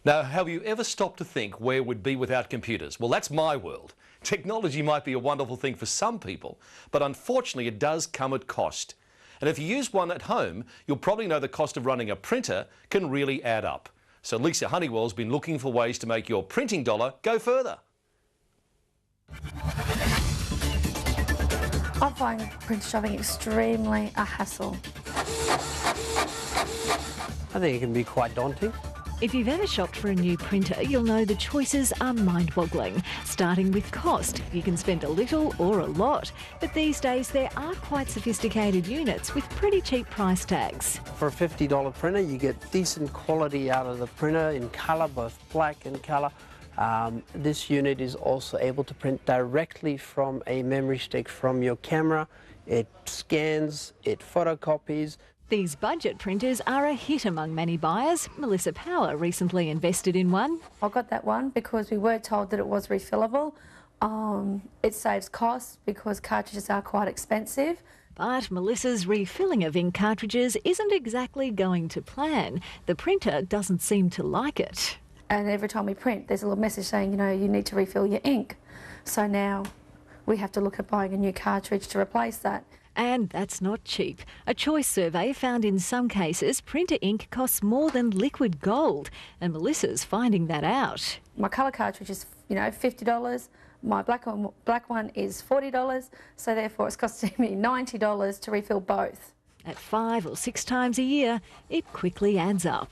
Now, have you ever stopped to think where we'd be without computers? Well, that's my world. Technology might be a wonderful thing for some people, but unfortunately it does come at cost. And if you use one at home, you'll probably know the cost of running a printer can really add up. So Lisa Honeywell's been looking for ways to make your printing dollar go further. I find printer shopping extremely a hassle. I think it can be quite daunting. If you've ever shopped for a new printer, you'll know the choices are mind-boggling. Starting with cost, you can spend a little or a lot. But these days there are quite sophisticated units with pretty cheap price tags. For a $50 printer, you get decent quality out of the printer in colour, both black and colour. This unit is also able to print directly from a memory stick from your camera. It scans, it photocopies. These budget printers are a hit among many buyers. Melissa Power recently invested in one. I got that one because we were told that it was refillable. It saves costs because cartridges are quite expensive. But Melissa's refilling of ink cartridges isn't exactly going to plan. The printer doesn't seem to like it. And every time we print, there's a little message saying, you know, you need to refill your ink. So now we have to look at buying a new cartridge to replace that. And that's not cheap. A choice survey found in some cases printer ink costs more than liquid gold, and Melissa's finding that out. My colour cartridge is, $50. My black one is $40, so therefore it's costing me $90 to refill both. At 5 or 6 times a year, it quickly adds up.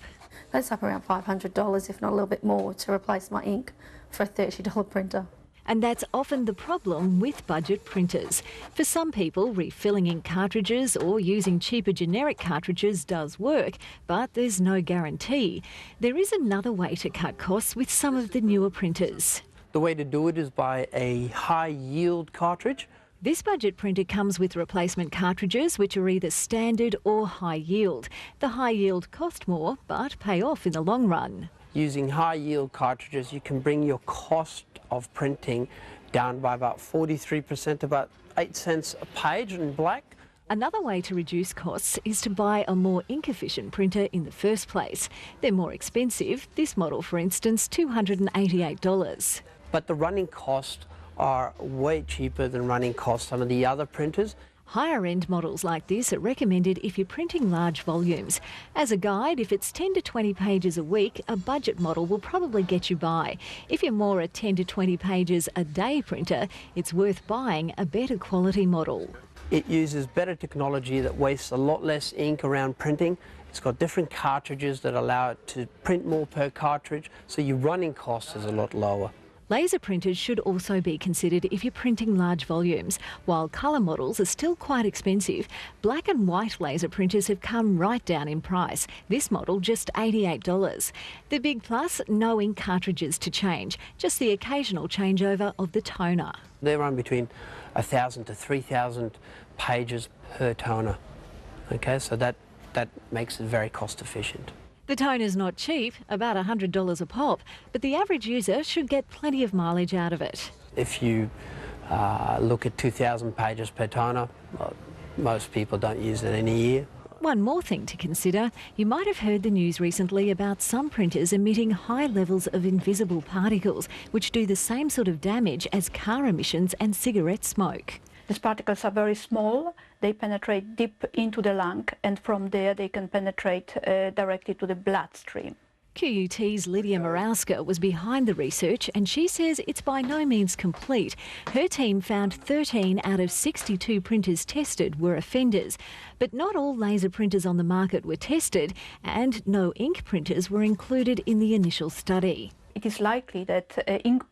That's up around $500, if not a little bit more, to replace my ink for a $30 printer. And that's often the problem with budget printers. For some people, refilling ink cartridges or using cheaper generic cartridges does work, but there's no guarantee. There is another way to cut costs with some of the newer printers. The way to do it is by a high-yield cartridge. This budget printer comes with replacement cartridges which are either standard or high yield. The high yield cost more but pay off in the long run. Using high-yield cartridges, you can bring your cost of printing down by about 43%, about 8 cents a page in black. Another way to reduce costs is to buy a more ink-efficient printer in the first place. They're more expensive. This model, for instance, $288. But the running costs are way cheaper than running costs some of the other printers. Higher-end models like this are recommended if you're printing large volumes. As a guide, if it's 10 to 20 pages a week, a budget model will probably get you by. If you're more a 10 to 20 pages a day printer, it's worth buying a better quality model. It uses better technology that wastes a lot less ink around printing. It's got different cartridges that allow it to print more per cartridge, so your running cost is a lot lower. Laser printers should also be considered if you're printing large volumes. While colour models are still quite expensive, black and white laser printers have come right down in price. This model just $88. The big plus, no ink cartridges to change, just the occasional changeover of the toner. They run between 1,000 to 3,000 pages per toner. Okay, so that makes it very cost efficient. The toner's not cheap, about $100 a pop, but the average user should get plenty of mileage out of it. If you look at 2,000 pages per toner, most people don't use it in a year. One more thing to consider, you might have heard the news recently about some printers emitting high levels of invisible particles, which do the same sort of damage as car emissions and cigarette smoke. These particles are very small, they penetrate deep into the lung, and from there they can penetrate directly to the bloodstream. QUT's Lydia Morawska was behind the research, and she says it's by no means complete. Her team found 13 out of 62 printers tested were offenders, but not all laser printers on the market were tested, and no ink printers were included in the initial study. It is likely that ink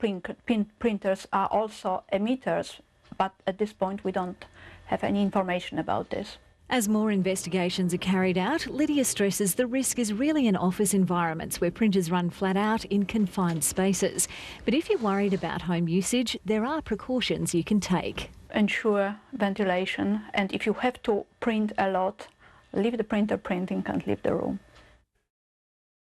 printers are also emitters, but at this point we don't have any information about this. As more investigations are carried out, Lydia stresses the risk is really in office environments where printers run flat out in confined spaces. But if you're worried about home usage, there are precautions you can take. Ensure ventilation, and if you have to print a lot, leave the printer printing and leave the room.